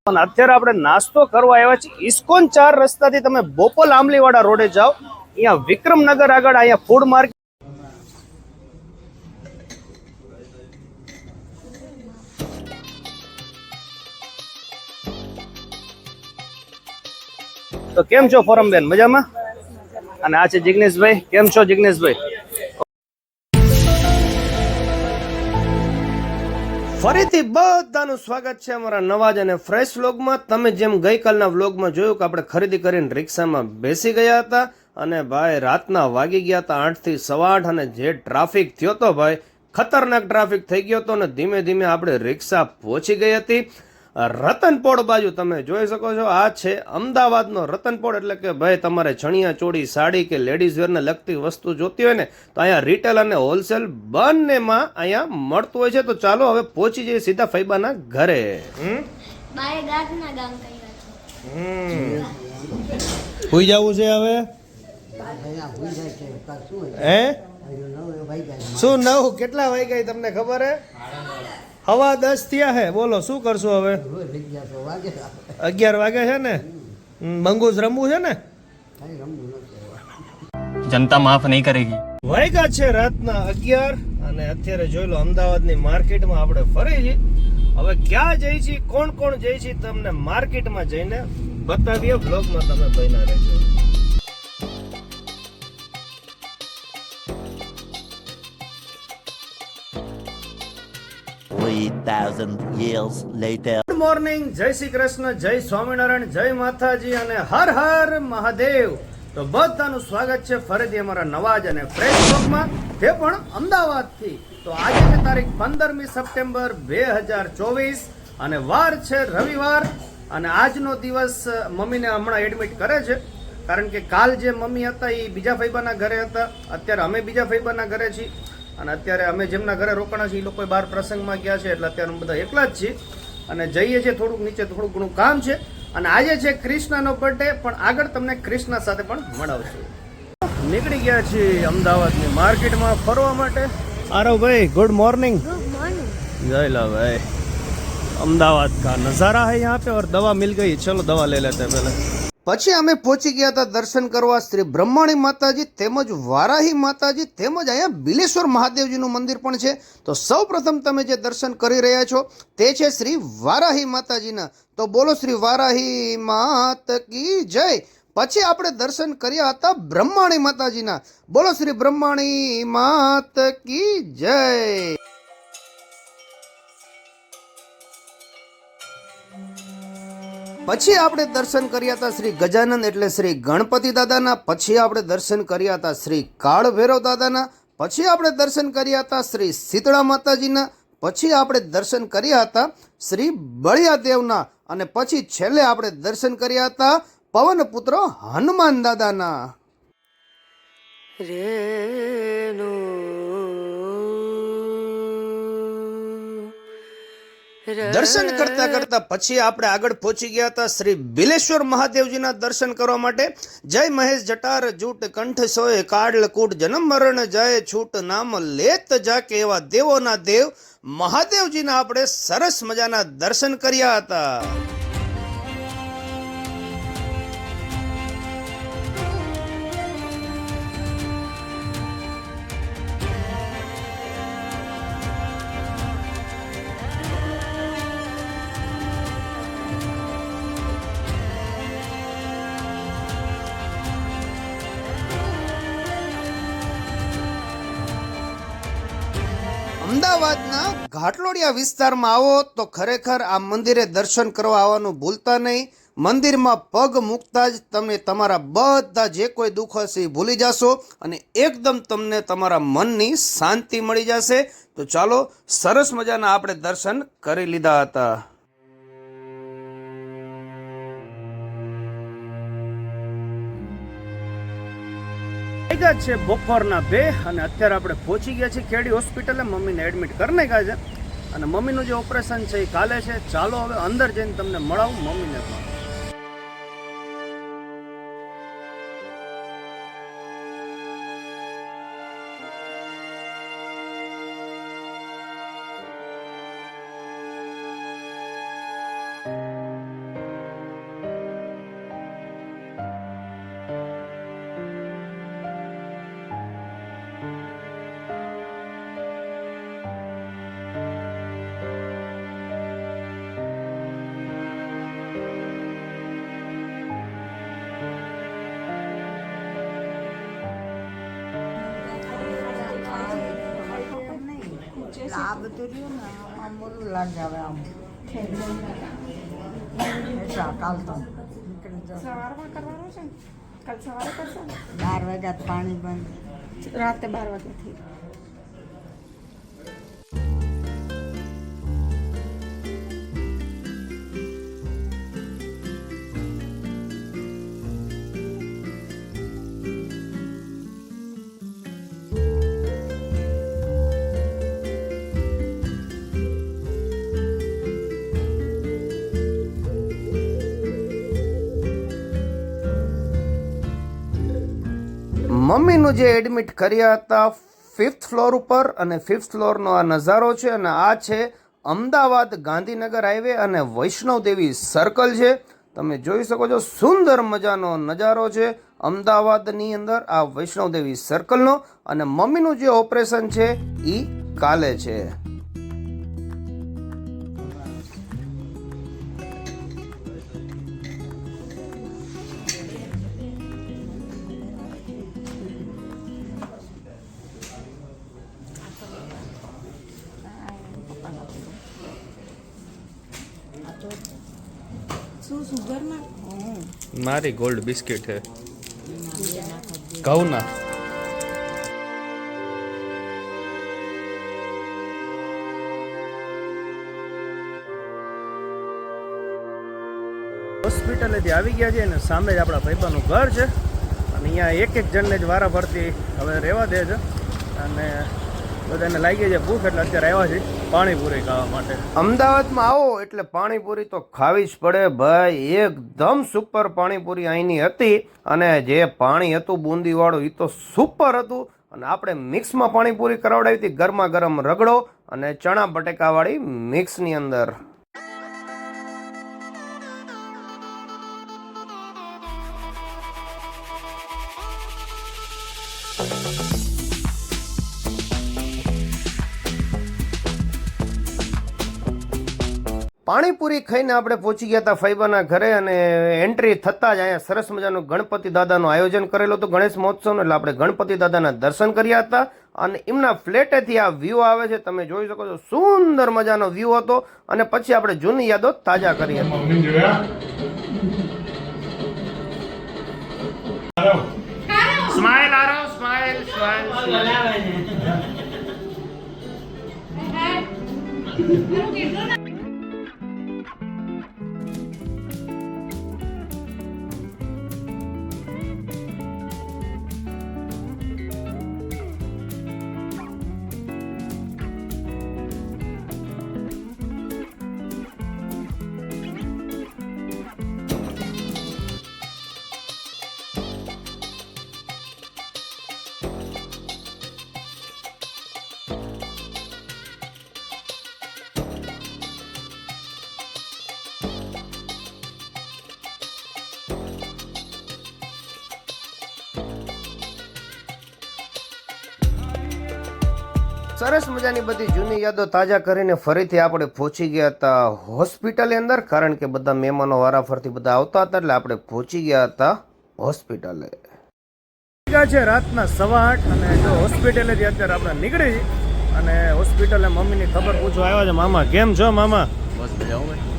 અને અત્યારે આપણે નાસ્તો કરવા આવ્યા છીએ ઇસ્કોન 4 રસ્તાથી તમે બોપલ આંબલીવાડા રોડે જાઓ, અહીંયા વિક્રમનગર આગળ અહીંયા ફૂડ માર્કેટ. તો કેમ છો ફોરમબેન, મજામાં? અને આ છે જિગ્નેશભાઈ. કેમ છો જિગ્નેશભાઈ? ફરીથી બધાનું સ્વાગત છે અમારા નવા જ અને ફ્રેશ વ્લોગમાં. તમે જેમ ગઈકાલના વ્લોગમાં જોયું કે આપણે ખરીદી કરીને રિક્ષામાં બેસી ગયા હતા અને ભાઈ રાતના વાગી ગયા હતા 8 થી 8:15 અને જે ટ્રાફિક થયો તો ભાઈ ખતરનાક ટ્રાફિક થઈ ગયો હતો અને ધીમે ધીમે આપણે રિક્ષા પહોંચી ગઈ હતી રતનપોળ બાજુ. તમે જોઈ શકો છો આ છે અમદાવાદનો રતનપોળ, એટલે કે ભાઈ તમારે ચણિયા ચોળી સાડી કે લેડીઝ વેરને લગતી વસ્તુ જોતી હોય ને તો અહીંયા રિટેલ અને હોલસેલ બંનેમાં અહીંયા મળતું હોય છે. તો ચાલો હવે પહોંચી જઈએ સીધા ફૈબાના ઘરે. હોઈ જવું છે હવે. હે શું 9 કેટલા વાગ્યા તમને ખબર હે? 10:15 થયા હે. બોલો શું કરશું હવે? 11 વાગે છે ને. મંગુસ રમવું છે ને. જનતા માફ નહીં કરેગી. વાગ્યા છે રાતના 11 અને અત્યારે જોઈ લો અમદાવાદની માર્કેટમાં આપણે ફરી છીએ. હવે ક્યાં જઈ છીએ, કોણ કોણ જઈ છીએ તમને માર્કેટમાં જઈને બતાવીએ. બ્લોગમાં તમે બન્યા રહેજો. ગુડ મોર્નિંગ, જય શ્રી કૃષ્ણ, જય સ્વામિનારાયણ, જય માતાજી અને હર હર મહાદેવ. તો બધાનું સ્વાગત છે ફરીથી અમારા નવા જ અને ફ્રેશ બ્લોગમાં, તે પણ અમદાવાદથી. તો આજે છે તારીખ 15મી સપ્ટેમ્બર 2024 અને વાર છે રવિવાર. અને આજનો દિવસ મમ્મીને હમણાં એડમિટ કરે છે, કારણ કે કાલ જે મમ્મી હતા એ બીજા ફૈબાના ઘરે હતા, અત્યારે અમે બીજા ફૈબાના ઘરે છીએ. અને અત્યારે અમે જેમના ઘરે રોકાણા છીએ એ લોકો બહાર પ્રસંગમાં ગયા છે, એટલે અત્યારે બધા એકલા જ છીએ અને જઈએ છીએ. થોડુંક નીચે થોડું ઘણું કામ છે અને આજે છે ક્રિષ્નાનો બર્થડે, પણ આગળ તમને ક્રિષ્ના સાથે પણ મળાવશું. નીકળી ગયા છીએ અમદાવાદની માર્કેટમાં ફરવા માટે. આરવ ભાઈ ગુડ મોર્નિંગ. જય લા ભાઈ. અમદાવાદ કા નજારા है यहाँ पे और दवा मिल गई, चलो दवा ले लेते हैं पहले. પછી અમે પહોંચી ગયા હતા દર્શન કરવા શ્રી બ્રહ્માણી માતાજી તેમજ વારાહી માતાજી તેમજ અહીંયા બિલેશ્વર મહાદેવજીનું મંદિર પણ છે. તો સૌ પ્રથમ તમે જે દર્શન કરી રહ્યા છો તે છે શ્રી વારાહી માતાજીના. તો બોલો શ્રી વારાહી માત કી જય. પછી આપણે દર્શન કર્યા હતા બ્રહ્માણી માતાજીના. બોલો શ્રી બ્રહ્માણી માત કી જય. પછી આપણે દર્શન કર્યા હતા શ્રી ગજાનંદ એટલે શ્રી ગણપતિ દાદાના. પછી આપણે દર્શન કર્યા હતા શ્રી કાળ ભૈરવ દાદાના. પછી આપણે દર્શન કર્યા હતા શ્રી શીતળા માતાજીના. પછી આપણે દર્શન કર્યા હતા શ્રી બળિયાદેવના અને પછી છેલ્લે આપણે દર્શન કર્યા હતા પવનપુત્ર હનુમાન દાદાના. દર્શન કરતા કરતા પછી આપણે આગળ પહોંચી ગયા હતા શ્રી બિલેશ્વર મહાદેવજીના દર્શન કરવા માટે. જય મહેશ જટાર જૂટ કંઠ સોય કાળલ કૂટ જન્મ મરણ જાય છૂટ નામ લેત જાકે એવા દેવોના દેવ મહાદેવજીના આપણે સરસ મજાના દર્શન કર્યા હતા. અમદાવાદના ઘાટલોડિયા વિસ્તારમાં આવો તો ખરેખર આ મંદિરે દર્શન કરવા આવવાનું ભૂલતા નહીં. મંદિરમાં પગ મૂકતા જ તમે તમારા બધા જે કોઈ દુઃખ હશે એ ભૂલી જશો અને એકદમ તમને તમારા મનની શાંતિ મળી જશે. તો ચાલો સરસ મજાના આપણે દર્શન કરી લીધા હતા. છે બપોરના 2 અને અત્યારે આપણે પહોંચી ગયા છીએ કેડી હોસ્પિટલે. મમ્મીને એડમિટ કરી નાખ્યા છે અને મમ્મીનું જે ઓપરેશન છે એ કાલે છે. ચાલો હવે અંદર જઈને તમને મળાવું મમ્મીને પણ. આ બધું રહ્યું ને આમ ઓલું લાગે હવે આમ એટલા કાલ તો નીકળી જાવ સવારમાં કરવાનું છે ને કાલ સવારે કરશો ને 12 વાગ્યા તો પાણી બંધ રાતે 12 વાગ્યાથી મમ્મીનું જે એડમિટ કર્યા હતા 5th ફ્લોર ઉપર અને 5th ફ્લોરનો આ નજારો છે અને આ છે અમદાવાદ ગાંધીનગર હાઈવે અને વૈષ્ણવદેવી સર્કલ છે. તમે જોઈ શકો છો સુંદર મજાનો નજારો છે અમદાવાદની અંદર આ વૈષ્ણવદેવી સર્કલનો. અને મમ્મીનું જે ઓપરેશન છે એ કાલે છે. શું સુગરમાં મારી ગોલ્ડ બિસ્કિટ છે ઘઉંના. હોસ્પિટલેથી આવી ગયા છે ને સામે જ આપણા ભાઈબાનું ઘર છે અને અહીંયા એક જણને જ વારા ફરતી હવે રહેવા દે છે અને બધાને લાગી છે ભૂખ એટલે અત્યારે આવ્યા છે પાણીપુરી ખાવા માટે. અમદાવાદમાં આવો એટલે પાણીપુરી તો ખાવી જ પડે ભાઈ. એકદમ સુપર પાણીપુરી અહીંની હતી અને જે પાણી હતું બુંદીવાળું એ તો સુપર હતું. અને આપણે મિક્સમાં પાણીપુરી કરાવડાવી હતી ગરમા ગરમ રગડો અને ચણા બટેકાવાળી મિક્સની અંદર. પાણીપુરી ખાઈને આપણે પહોંચી ગયા હતા ફૈબાના ઘરે અને એન્ટ્રી થતાં જ અહીંયા સરસ મજાનું ગણપતિ દાદાનું આયોજન કરેલું હતું ગણેશ મહોત્સવનું. એટલે આપણે ગણપતિ દાદાના દર્શન કર્યા હતા અને એમના ફ્લેટેથી આ વ્યૂ આવે છે તમે જોઈ શકો છો. સુંદર મજાનો વ્યૂ હતો અને પછી આપણે જૂની યાદો તાજા કરી હતી. સ્માઈલ આરો સ્માઈલ સ્માઈલ. સરસ મજાની બધી જૂની યાદો તાજા કરીને ફરીથી આપણે પહોંચી ગયા હતા હોસ્પિટલ અંદર, કારણ કે બધા મહેમાનો વારાફરતી બધા આવતા હતા એટલે આપણે પહોંચી ગયા હતા હોસ્પિટલે. છે રાતના 8:15 અને જો હોસ્પિટલેથી અત્યારે આપણે નીકળી અને હોસ્પિટલે મમ્મીની ખબર પૂછવા આવ્યા છે. મામા કેમ છો? મામા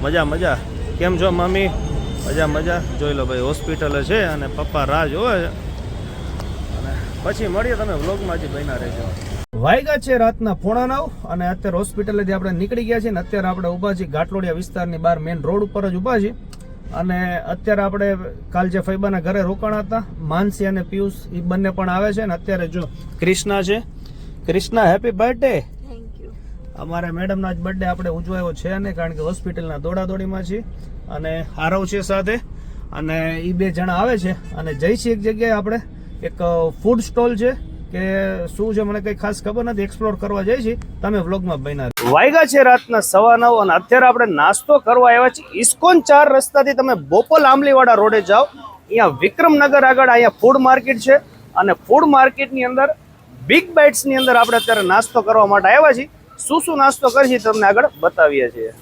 મજા મજા. કેમ છો મમ્મી? મજા મજા. જોઈ લો ભાઈ હોસ્પિટલે છે અને પપ્પા રાહ જોવે છે અને પછી મળીએ. તમે વ્લોગમાં હજી બન્યા રહેજો. વાયગા છે રાતના 8:45 અને અત્યારે હોસ્પિટલેથી આપણે નીકળી ગયા છીએ ને અત્યારે આપણે ઊભા છીએ ઘાટલોડિયા વિસ્તારની બહાર મેઇન રોડ ઉપર જ ઊભા છીએ. અને અત્યારે આપણે કાલ જે ફૈબાના ઘરે રોકાણા હતા માનસી અને પિયુષ એ બંને પણ આવે છે ને અત્યારે જો ક્રિષ્ના છે. Krishna happy birthday. Thank you. અમારા મેડમનો આજ બર્થડે આપણે ઉજવાયો છે ને, કારણ કે હોસ્પિટલના દોડાદોડીમાં છીએ અને આરવ છે સાથે અને એ બે જણા આવે છે અને જઈશી એક જગ્યાએ આપણે એક ફૂડ સ્ટોલ છે કે શું છે મને કઈ ખાસ ખબર નથી, એક્સપ્લોર કરવા જઈએ છીએ. તમે વ્લોગમાં બન્યા. વાયગા છે રાતના 9:15 અને અત્યારે આપણે નાસ્તો કરવા આવ્યા છીએ ઇસ્કોન 4 રસ્તાથી તમે બોપલ આંબલીવાડા રોડે જાઓ, અહીંયા વિક્રમનગર આગળ અહીંયા ફૂડ માર્કેટ છે અને ફૂડ માર્કેટની અંદર બિગ બાઇટ્સની અંદર આપણે અત્યારે નાસ્તો કરવા માટે આવ્યા છીએ. શું શું નાસ્તો કરીએ તમને આગળ બતાવીએ છીએ.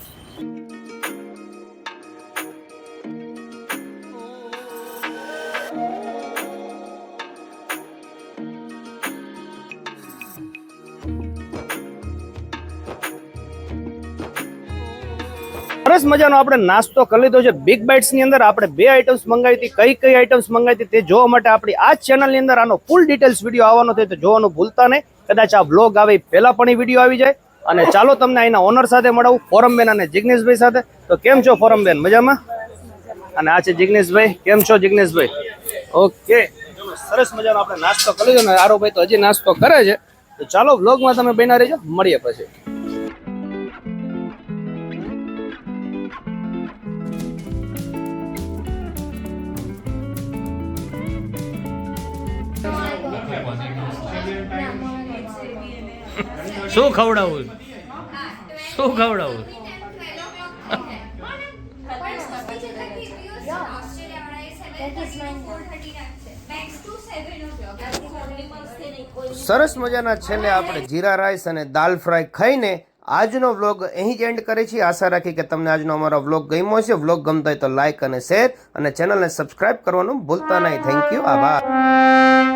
સરસ મજાનો આપણે નાસ્તો કરી લીધો છે બિગ બાઇટ્સની અંદર. આપણે 2 આઇટમ્સ મંગાવી હતી. કઈ આઇટમ્સ મંગાવી હતી તે જોવા માટે આપણી આ ચેનલની અંદર આનો ફૂલ ડિટેલ્સ વિડીયો આવવાનો થાય તો જોવાનું ભૂલતા નહીં. કદાચ આ બ્લોગ આવે પહેલા પણ એ વિડીયો આવી જાય. અને ચાલો તમને અહીંના ઓનર સાથે મળાવું, ફોરમબેન અને જિગ્નેશભાઈ સાથે. તો કેમ છો ફોરમબેન, મજામાં? અને આ છે જિગ્નેશભાઈ. કેમ છો જિગ્નેશભાઈ? ઓકે, સરસ મજાનો આપણે નાસ્તો કરી લીધો ને આરોભાઈ તો હજી નાસ્તો કરે છે. તો ચાલો વ્લોગમાં તમે બન્યા રહેજો, મળીએ પછી. શું ખવડાવું? શું ખવડાવું? સરસ મજાના છેલ્લે આપણે જીરા રાઈસ અને દાલ ફ્રાય ખાઈને આજનો વ્લોગ અહીં જ એન્ડ કરીએ છીએ. આશા રાખી કે તમને આજનો અમારો વ્લોગ ગમ્યો હશે. વ્લોગ ગમતો હોય તો લાઈક અને શેર અને ચેનલને સબસ્ક્રાઇબ કરવાનું ભૂલતા નહીં. થેન્ક યુ, આભાર.